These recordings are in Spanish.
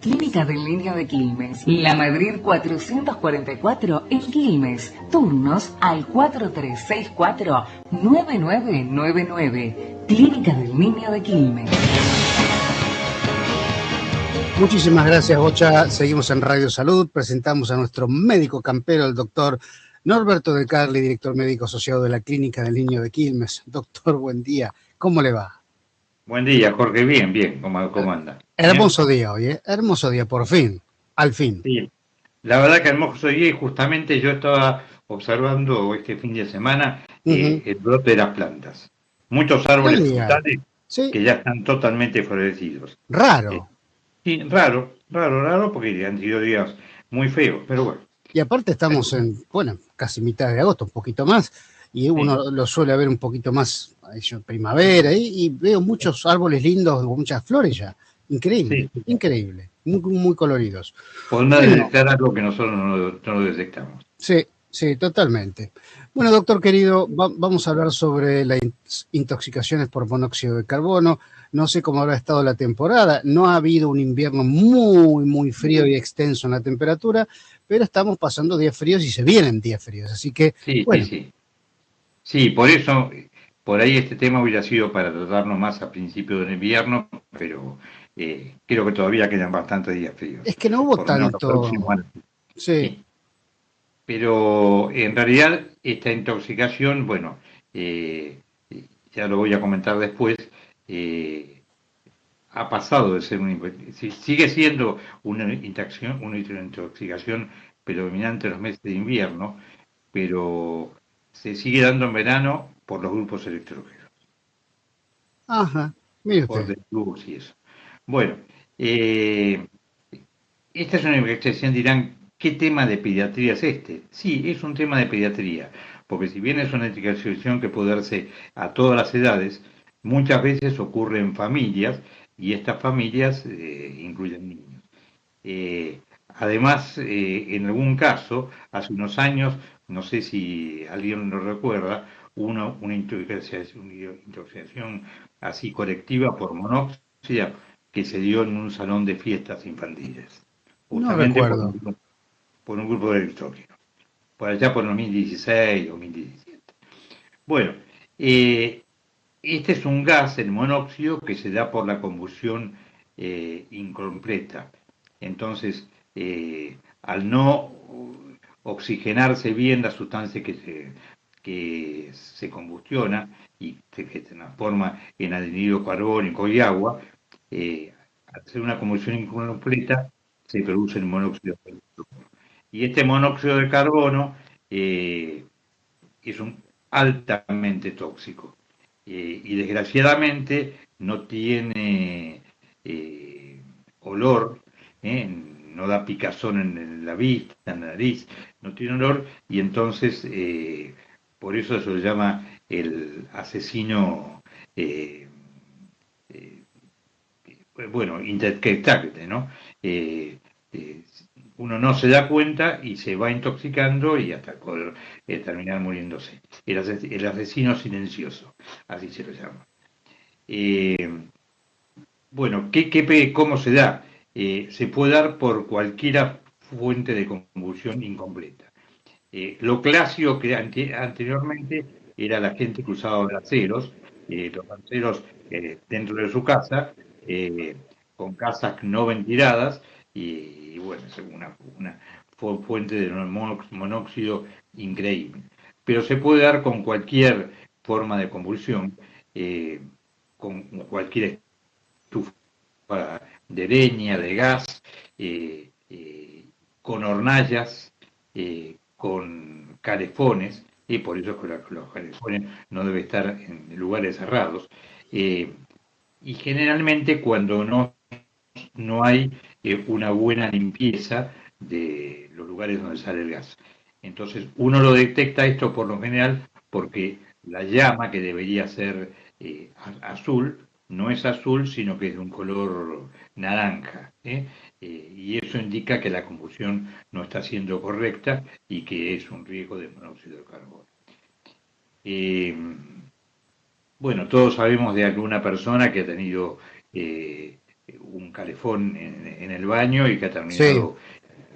Clínica del Niño de Quilmes, La Madrid 444 en Quilmes. Turnos al 4364-9999. Clínica del Niño de Quilmes. Muchísimas gracias, Bocha. Seguimos en Radio Salud. Presentamos a nuestro médico campero, el doctor Norberto De Carli, director médico asociado de la Clínica del Niño de Quilmes. Doctor, buen día. ¿Cómo le va? Buen día, Jorge. Bien, bien. ¿Cómo anda? Hermoso día hoy, ¿eh? Hermoso día, por fin. Al fin. Sí. La verdad que hermoso día y justamente yo estaba observando este fin de semana el brote de las plantas. Muchos árboles frutales ¿Sí? que ya están totalmente florecidos. Raro. Sí, raro, porque han sido días muy feos, pero bueno. Y aparte estamos en, casi mitad de agosto, un poquito más, y uno lo suele ver un poquito más primavera, y veo muchos árboles lindos, muchas flores ya. Increíble, Sí. Increíble, muy coloridos. Por no detectar algo que nosotros no lo detectamos. Sí, totalmente. Bueno, doctor querido, vamos a hablar sobre las intoxicaciones por monóxido de carbono. No sé cómo habrá estado la temporada. No ha habido un invierno muy frío y extenso en la temperatura, pero estamos pasando días fríos y se vienen días fríos. Así que, Sí, por eso, por ahí este tema hubiera sido para tratarnos más a principios del invierno, pero creo que todavía quedan bastantes días fríos. Es que no hubo tanto. Sí. Pero en realidad esta intoxicación, bueno, ya lo voy a comentar después, ha pasado de ser sigue siendo una intoxicación predominante en los meses de invierno, pero se sigue dando en verano por los grupos electrógenos. Ajá, mire usted. Por desluz y eso. Bueno, esta es una investigación, dirán, ¿qué tema de pediatría es este? Sí, es un tema de pediatría, porque si bien es una intoxicación que puede darse a todas las edades, muchas veces ocurre en familias y estas familias incluyen niños. Además, en algún caso, hace unos años, no sé si alguien lo recuerda, una intoxicación así colectiva por monóxido que se dio en un salón de fiestas infantiles, No justamente recuerdo. por un grupo de electrógenos, por allá por 2016 o 2017. Bueno, este es un gas, el monóxido, que se da por la combustión incompleta. Entonces, al no oxigenarse bien la sustancia que se combustiona y que se transforma en anhídrido carbónico y agua, al hacer una combustión incompleta se produce el monóxido de carbono. Y este monóxido de carbono es altamente tóxico. Y desgraciadamente no tiene olor, no da picazón en la vista, en la nariz, no tiene olor y entonces por eso se lo llama el asesino, indetectable, ¿no? Uno no se da cuenta y se va intoxicando y hasta poder terminar muriéndose. El asesino silencioso, así se lo llama. Bueno, ¿cómo se da? Se puede dar por cualquier fuente de combustión incompleta. Lo clásico que anteriormente era la gente que usaba braseros, los braseros dentro de su casa, con casas no ventiladas, y bueno, es una fuente de monóxido increíble. Pero se puede dar con cualquier forma de combustión, con cualquier estufa de leña, de gas, con hornallas, con calefones, y por eso que los calefones no deben estar en lugares cerrados. Y generalmente cuando no hay una buena limpieza de los lugares donde sale el gas. Entonces uno lo detecta esto por lo general porque la llama, que debería ser azul, no es azul, sino que es de un color naranja. Y eso indica que la combustión no está siendo correcta y que es un riesgo de monóxido de carbono. Bueno, todos sabemos de alguna persona que ha tenido un calefón en el baño y que ha Sí. terminado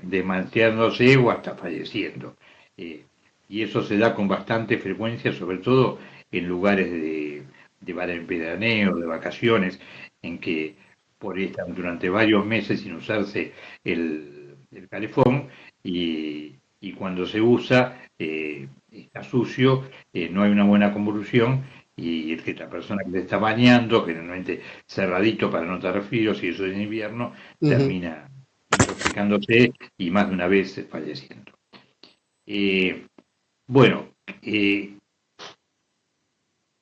desmantelándose o hasta falleciendo. Eh, y eso se da con bastante frecuencia, sobre todo en lugares de veraneo, de vacaciones, en que por ahí están durante varios meses sin usarse el calefón y cuando se usa está sucio, no hay una buena convolución y el que la persona que se está bañando, generalmente cerradito para no tener frío, si eso es en invierno, Ujú. termina intoxicándose y más de una vez falleciendo. Eh, bueno, eh,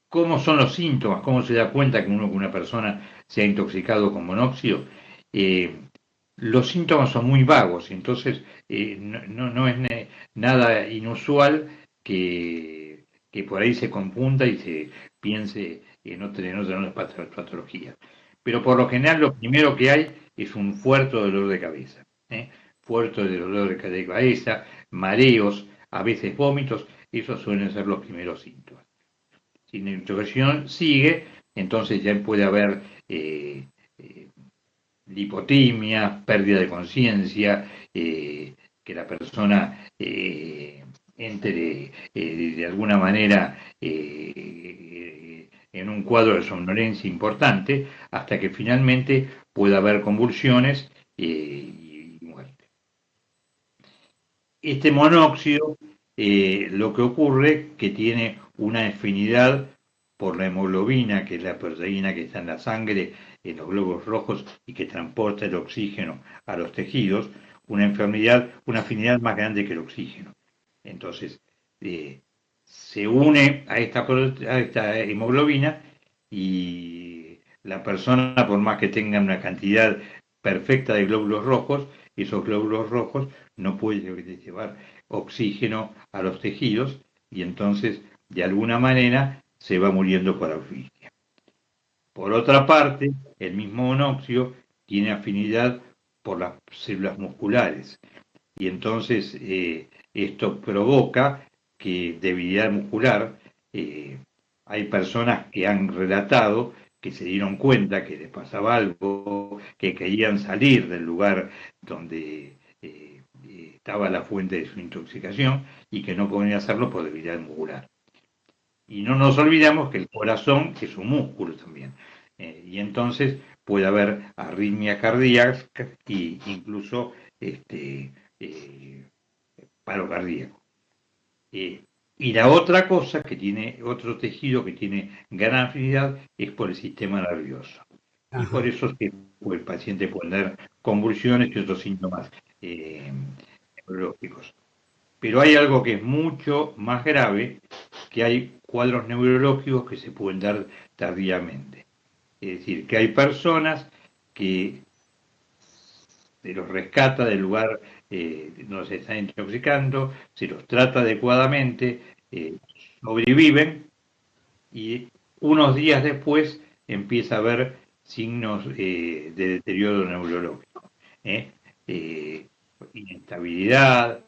¿cómo son los síntomas? ¿Cómo se da cuenta que una persona se ha intoxicado con monóxido? Eh, los síntomas son muy vagos, entonces no es nada inusual que por ahí se confunda y se piense en otras patologías. Pero por lo general lo primero que hay es un fuerte dolor de cabeza, ¿eh? Fuerte dolor de cabeza, mareos, a veces vómitos, esos suelen ser los primeros síntomas. Si la intoxicación sigue, entonces ya puede haber eh, lipotimia, pérdida de conciencia, que la persona entre de alguna manera en un cuadro de somnolencia importante, hasta que finalmente pueda haber convulsiones y muerte. Este monóxido, lo que ocurre que tiene una afinidad por la hemoglobina, que es la proteína que está en la sangre, en los glóbulos rojos y que transporta el oxígeno a los tejidos, una afinidad más grande que el oxígeno. Entonces, se une a esta hemoglobina y la persona, por más que tenga una cantidad perfecta de glóbulos rojos, esos glóbulos rojos no pueden llevar oxígeno a los tejidos y entonces, de alguna manera, se va muriendo por asfixia. Por otra parte, el mismo monóxido tiene afinidad por las células musculares y entonces esto provoca que debilidad muscular, eh, hay personas que han relatado que se dieron cuenta que les pasaba algo, que querían salir del lugar donde estaba la fuente de su intoxicación y que no podían hacerlo por debilidad muscular. Y no nos olvidamos que el corazón es un músculo también. Y entonces puede haber arritmias cardíacas e incluso eh, paro cardíaco. Eh, y la otra cosa que tiene, otro tejido que tiene gran afinidad es por el sistema nervioso. Y por Ajá. eso es que el paciente puede tener convulsiones y otros síntomas eh, neurológicos. Pero hay algo que es mucho más grave, que hay cuadros neurológicos que se pueden dar tardíamente. Es decir, que hay personas que se los rescata del lugar donde se están intoxicando, se los trata adecuadamente, sobreviven y unos días después empieza a haber signos de deterioro neurológico. ¿eh? Eh, Inestabilidad,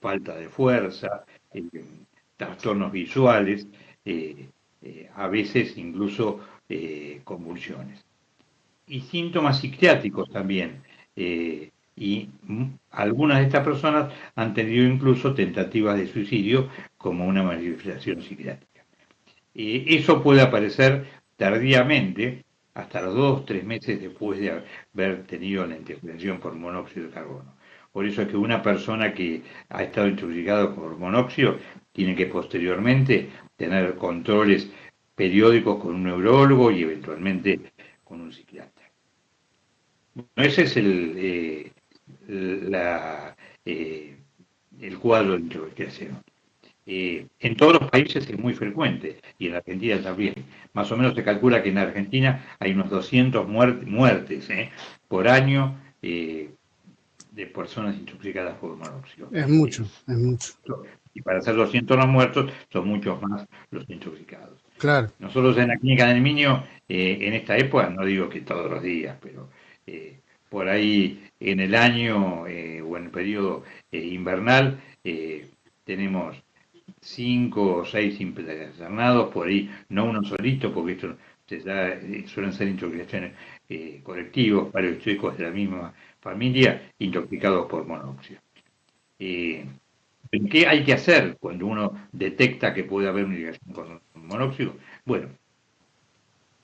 falta de fuerza, eh, trastornos visuales, a veces incluso convulsiones. Y síntomas psiquiátricos también. Y algunas de estas personas han tenido incluso tentativas de suicidio como una manifestación psiquiátrica. Eso puede aparecer tardíamente, hasta los 2 o 3 meses después de haber tenido la intoxicación por monóxido de carbono. Por eso es que una persona que ha estado intoxicada por monóxido tiene que posteriormente tener controles periódicos con un neurólogo y eventualmente con un psiquiatra. Bueno, ese es la, eh, el cuadro de intoxicación. En todos los países es muy frecuente y en Argentina también. Más o menos se calcula que en Argentina hay unos 200 muertes por año de personas intoxicadas por monóxido. Es mucho, es mucho. Y para ser 200 los muertos, son muchos más los intoxicados. Claro. Nosotros en la clínica del niño, en esta época, no digo que todos los días, pero por ahí en el año o en el periodo invernal, tenemos 5 o 6 internados por ahí, no uno solito, porque esto suelen ser intoxicaciones colectivos, varios chicos de la misma familia intoxicados por monóxido. ¿Qué hay que hacer cuando uno detecta que puede haber una irrigación con monóxido? Bueno,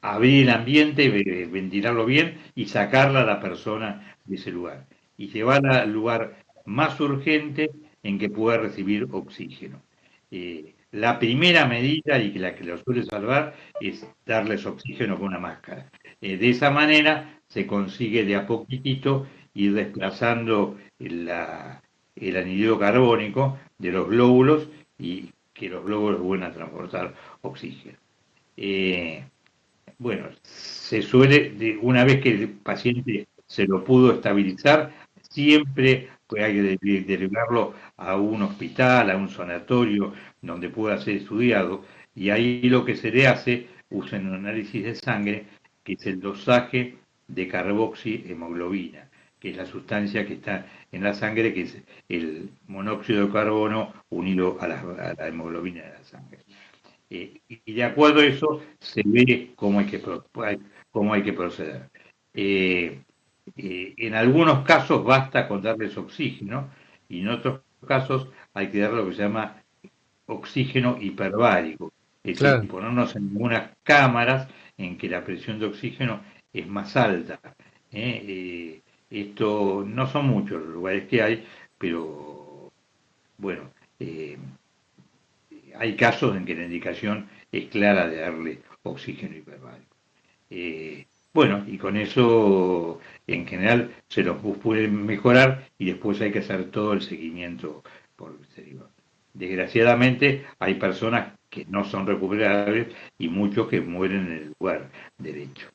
abrir el ambiente, ventilarlo bien y sacarla a la persona de ese lugar. Y llevarla al lugar más urgente en que pueda recibir oxígeno. La primera medida, y que la que lo suele salvar, es darles oxígeno con una máscara. De esa manera se consigue de a poquitito ir desplazando el anhídrido carbónico de los glóbulos y que los glóbulos vuelvan a transportar oxígeno. Bueno, se suele, una vez que el paciente se lo pudo estabilizar, siempre hay que derivarlo a un hospital, a un sanatorio, donde pueda ser estudiado, y ahí lo que se le hace, usan un análisis de sangre, que es el dosaje de carboxihemoglobina, que es la sustancia que está en la sangre, que es el monóxido de carbono unido a la hemoglobina de la sangre. Y de acuerdo a eso se ve cómo hay que proceder. En algunos casos basta con darles oxígeno y en otros casos hay que darle lo que se llama oxígeno hiperbárico, es decir, Claro. ponernos en unas cámaras en que la presión de oxígeno es más alta. Esto no son muchos los lugares que hay, pero bueno, hay casos en que la indicación es clara de darle oxígeno hiperbárico. Bueno, y con eso en general se los puede mejorar y después hay que hacer todo el seguimiento por el exterior. Desgraciadamente hay personas que no son recuperables y muchos que mueren en el lugar derecho.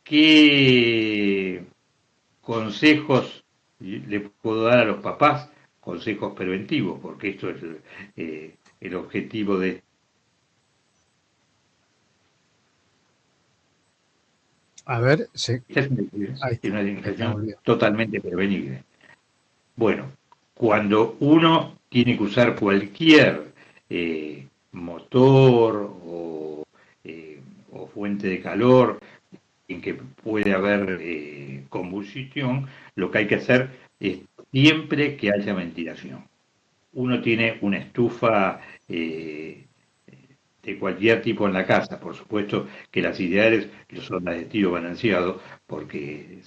¿Qué consejos le puedo dar a los papás? Consejos preventivos, porque esto es el objetivo de A ver, esta ahí es está, una ahí está, infección volvió. totalmente prevenible. Bueno, cuando uno tiene que usar cualquier motor o fuente de calor en que puede haber combustión, lo que hay que hacer es siempre que haya ventilación. Uno tiene una estufa de cualquier tipo en la casa, por supuesto que las ideales son las de tiro balanceado, porque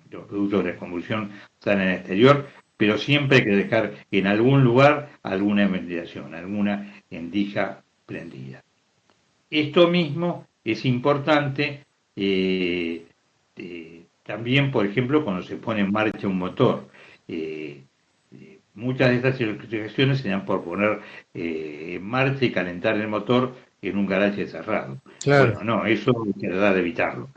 los productos de descombustión están en el exterior, pero siempre hay que dejar en algún lugar alguna ventilación, alguna endija prendida. Esto mismo es importante también, por ejemplo, cuando se pone en marcha un motor. Muchas de estas electrificaciones se dan por poner en marcha y calentar el motor en un garaje cerrado. Claro. Bueno, no, eso hay que tratar de evitarlo.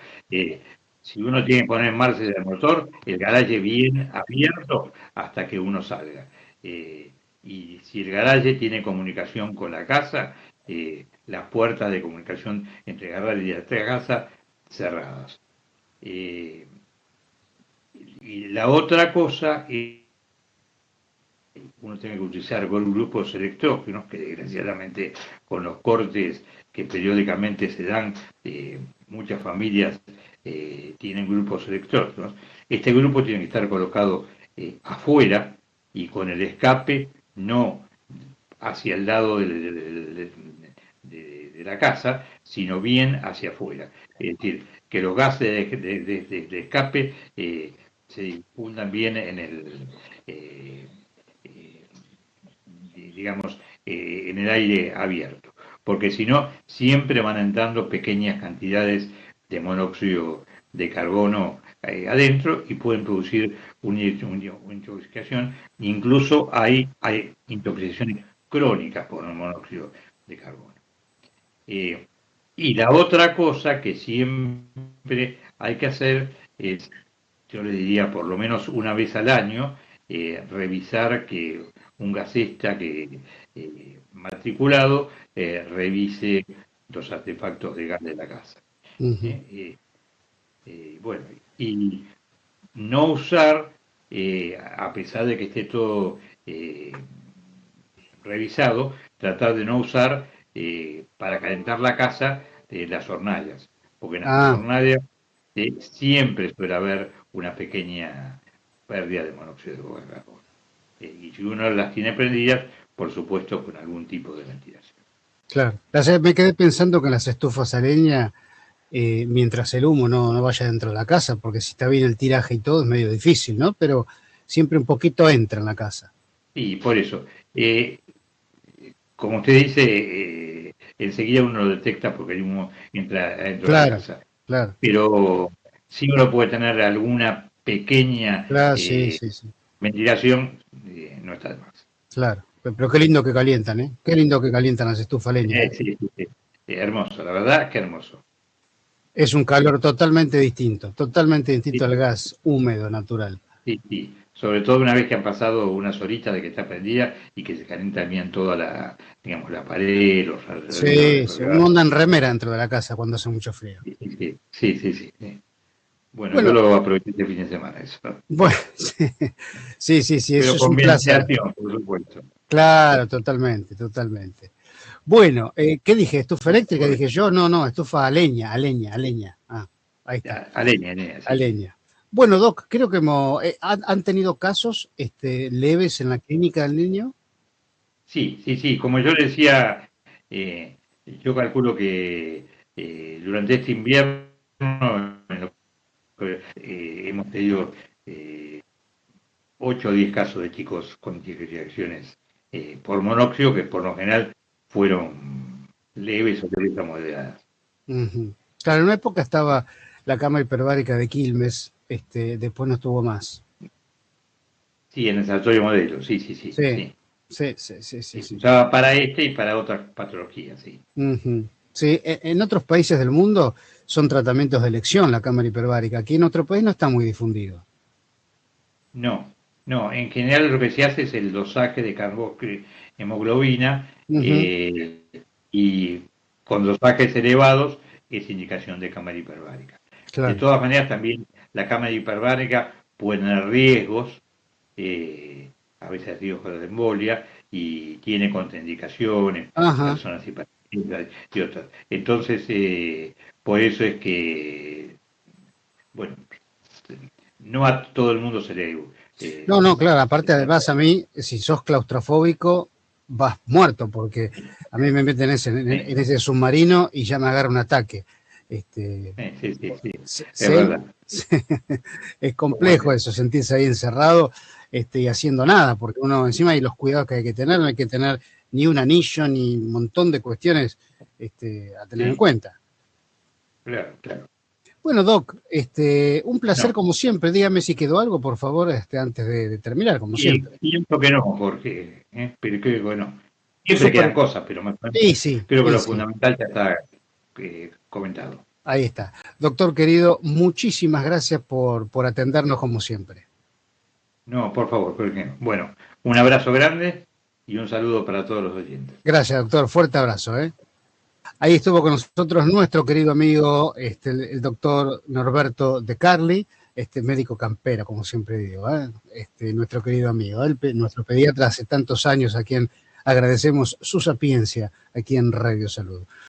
Si uno tiene que poner en marcha el motor, el garaje bien abierto hasta que uno salga. Y si el garaje tiene comunicación con la casa, las puertas de comunicación entre garaje y la casa cerradas. Y la otra cosa es uno tiene que utilizar grupos electrógenos, que desgraciadamente con los cortes que periódicamente se dan, muchas familias tienen grupos electrógenos. Este grupo tiene que estar colocado afuera y con el escape no hacia el lado de la casa, sino bien hacia afuera. Es decir, que los gases de escape se difundan bien en el, eh, eh, digamos, en el aire abierto, porque si no, siempre van entrando pequeñas cantidades de monóxido de carbono adentro y pueden producir una intoxicación. Incluso hay intoxicaciones crónicas por el monóxido de carbono. Y la otra cosa que siempre hay que hacer es, yo le diría por lo menos una vez al año, revisar que un gasista que matriculado revise los artefactos de gas de la casa. Ujú. Bueno, y no usar, a pesar de que esté todo revisado, tratar de no usar para calentar la casa, las hornallas, porque en las Ah, hornallas siempre suele haber una pequeña pérdida de monóxido de carbono. Y si uno las tiene prendidas, por supuesto con algún tipo de ventilación. claro. Me quedé pensando que en las estufas a leña, mientras el humo no vaya dentro de la casa, porque si está bien el tiraje y todo es medio difícil, ¿no? Pero siempre un poquito entra en la casa. Y por eso, como usted dice, enseguida uno lo detecta porque el humo entra dentro de la Claro, casa. claro, Pero sí uno puede tener alguna pequeña claro, sí, sí, sí, ventilación, no está de más. claro. Pero qué lindo que calientan, ¿eh? Qué lindo que calientan las estufas a leña, ¿eh? Sí, sí, sí. Hermoso, la verdad que hermoso. Es un calor totalmente distinto Sí, al gas húmedo natural. sí, sí. Sobre todo una vez que han pasado unas horitas de que está prendida y que se calienta bien toda la, digamos, la pared, los alrededores, Sí, sí, uno anda en remera dentro de la casa cuando hace mucho frío. sí, sí, sí, sí, sí, sí. Bueno, yo Bueno, lo aproveché este fin de semana, eso. bueno, sí, sí, sí, eso Pero es con un placer. ventilación, por supuesto. Claro, totalmente, totalmente. Bueno, ¿qué dije? ¿Estufa eléctrica? Bueno, Dije yo, no, estufa a leña, a leña, a leña. Ah, ahí está, a leña, a sí, sí. leña. Bueno, Doc, creo que han tenido casos leves en la clínica del niño. Sí, sí, sí. Como yo le decía, eh, yo calculo que durante este invierno en lo que, hemos tenido 8 o 10 casos de chicos con infecciones por monóxido, que por lo general fueron leves o leves moderadas. Ujú. Claro, en una época estaba la cama hiperbárica de Quilmes, después no estuvo más. Sí, en el sanatorio modelo, sí, sí, sí, Sí, sí. sí, sí, sí, sí, Se sí. usaba para este y para otras patologías, sí. Ujú. Sí, en otros países del mundo son tratamientos de elección la cámara hiperbárica. Aquí en otro país no está muy difundido. No, no, en general lo que se hace es el dosaje de hemoglobina Ujú. y con dosajes elevados es indicación de cámara hiperbárica. De Claro. todas maneras, también la cámara hiperbárica puede tener riesgos, a veces riesgos de embolia, y tiene contraindicaciones, Ajá. personas hipertensas y otras. Entonces, por eso es que, bueno, no a todo el mundo se le No, no, claro, aparte trata. además a mí, si sos claustrofóbico, vas muerto, porque a mí me meten en ese submarino y ya me agarra un ataque. Este, Sí, sí, sí, es se- verdad. es Como complejo eso, sentirse ahí encerrado, y haciendo nada, porque uno encima hay los cuidados que hay que tener, no hay que tener ni un anillo, ni un montón de cuestiones, a tener en sí, cuenta. claro, claro. Bueno, Doc, un placer No, como siempre. Dígame si quedó algo, por favor, antes de terminar, como y siempre. pienso que no, Jorge, pero creo que no. Siempre Súper. quedan cosas, pero Sí, sí, creo que sí, lo sí. fundamental ya está comentado. Ahí está. Doctor querido, muchísimas gracias por atendernos como siempre. No, por favor, creo que no. Bueno, un abrazo grande y un saludo para todos los oyentes. Gracias, doctor. Fuerte abrazo, ¿eh? Ahí estuvo con nosotros nuestro querido amigo, el doctor Norberto De Carli, médico campero, como siempre digo, ¿eh? Nuestro querido amigo, nuestro pediatra hace tantos años, a quien agradecemos su sapiencia aquí en Radio Salud.